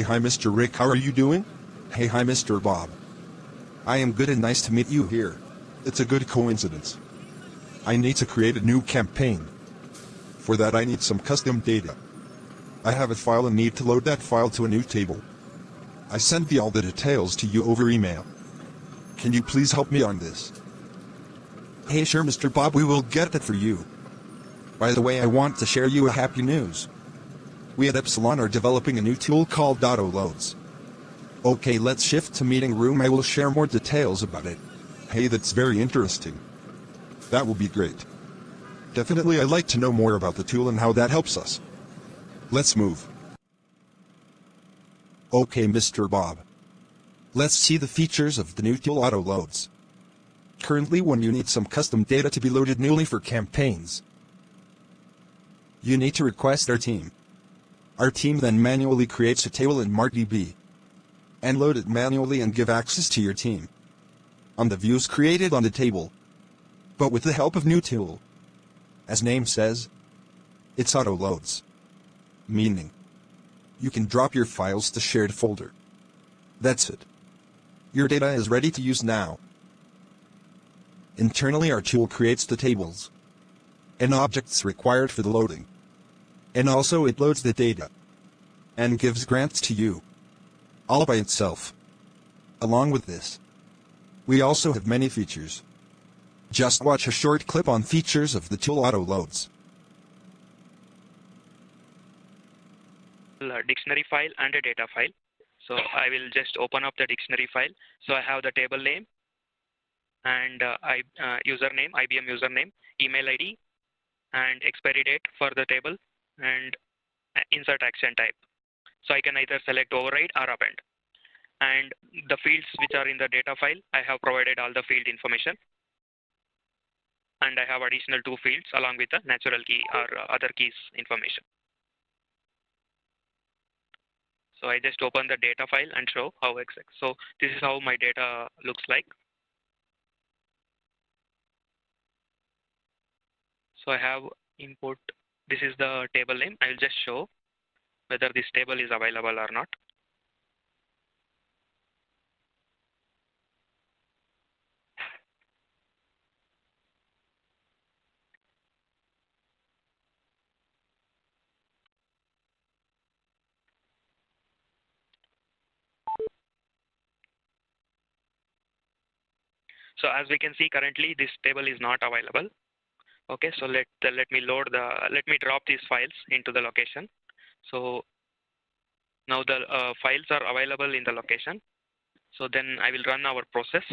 Hi, Mr. Rick, how are you doing? Hi, Mr. Bob. I am good and nice to meet you here. It's a good coincidence. I need to create a new campaign. For that I need some custom data. I have a file and need to load that file to a new table. I sent all the details to you over email. Can you please help me on this? Hey, sure, Mr. Bob, we will get that for you. By the way, I want to share you a happy news. We at Epsilon are developing a new tool called Auto Loads. Okay, let's shift to meeting room. I will share more details about it. Hey, that's very interesting. That will be great. Definitely, I'd like to know more about the tool and how that helps us. Let's move. Okay, Mr. Bob. Let's see the features of the new tool Auto Loads. Currently, when you need some custom data to be loaded newly for campaigns, you need to request our team. Our team then manually creates a table in MariaDB and load it manually and give access to your team on the views created on the table, but with the help of new tool. As name says, it's auto loads, meaning you can drop your files to shared folder. That's it. Your data is ready to use now. Internally, our tool creates the tables and objects required for the loading, and also it loads the data and gives grants to you, all by itself. Along with this, we also have many features. Just watch a short clip on features of the tool Auto Loads. Dictionary file and a data file. So I will just open up the dictionary file. So I have the table name and username, IBM username, email ID, and expiry date for the table, and insert action type. So I can either select override or append. And the fields which are in the data file, I have provided all the field information. And I have additional 2 fields along with the natural key or other keys information. So I just open the data file and show how exact. So this is how my data looks like. So I have input. This is the table name. I'll just show whether this table is available or not. So as we can see, currently this table is not available. Okay, so let me drop these files into the location. So now the files are available in the location. So then I will run our process.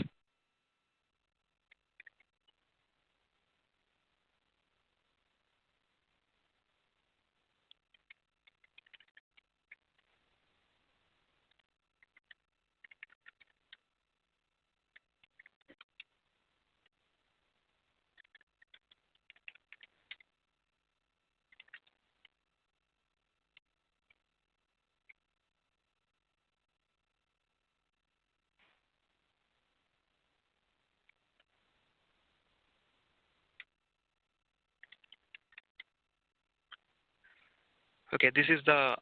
Okay, this is the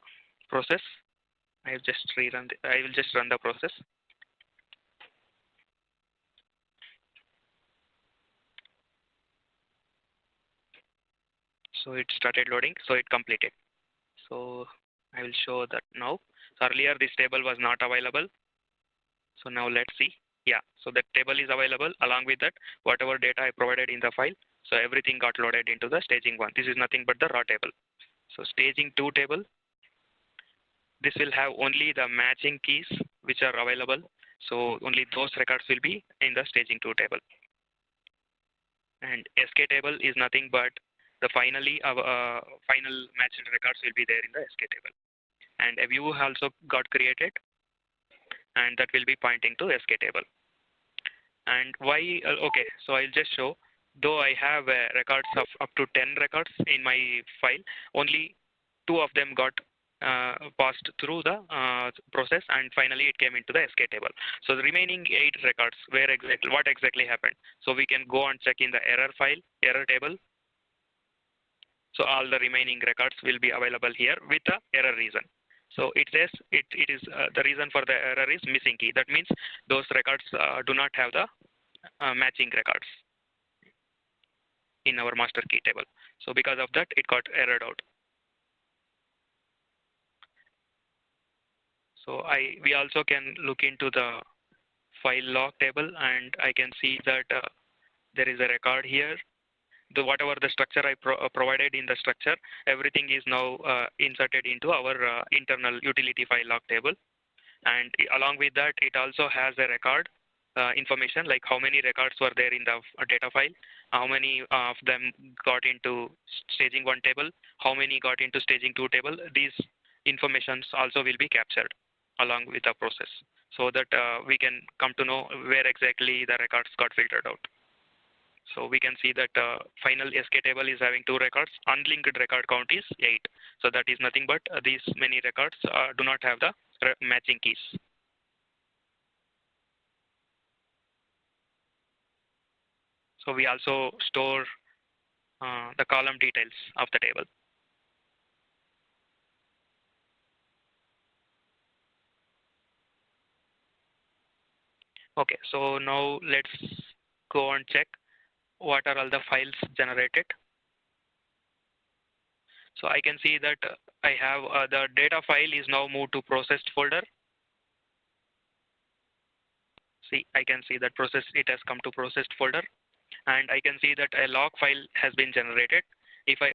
process. I will just run the process. So it started loading. So it completed. So I will show that now. So earlier this table was not available. So now let's see. Yeah, so that table is available. Along with that, whatever data I provided in the file, so everything got loaded into the staging 1. This is nothing but the raw table. So staging 2 table, this will have only the matching keys which are available. So only those records will be in the staging 2 table. And SK table is nothing but the final matched records will be there in the SK table. And a view also got created, and that will be pointing to SK table. And why? Okay, so I'll just show. Though I have records of up to 10 records in my file, only 2 of them got passed through the process, and finally it came into the SK table. So the remaining 8 records, what exactly happened? So we can go and check in the error file, error table. So all the remaining records will be available here with the error reason. So it says it is the reason for the error is missing key. That means those records do not have the matching records in our master key table. So because of that, it got errored out. So we also can look into the file log table, and I can see that there is a record here. Whatever the structure I provided in the structure, everything is now inserted into our internal utility file log table. And along with that, it also has a record information, like how many records were there in the data file, how many of them got into staging 1 table, how many got into staging 2 table. These informations also will be captured along with the process, so that we can come to know where exactly the records got filtered out. So we can see that final SK table is having 2 records. Unlinked record count is 8. So that is nothing but these many records do not have the matching keys. So we also store the column details of the table. Okay, so now let's go and check what are all the files generated. So I can see that I have the data file is now moved to processed folder. See, I can see that it has come to processed folder, and I can see that a log file has been generated. If I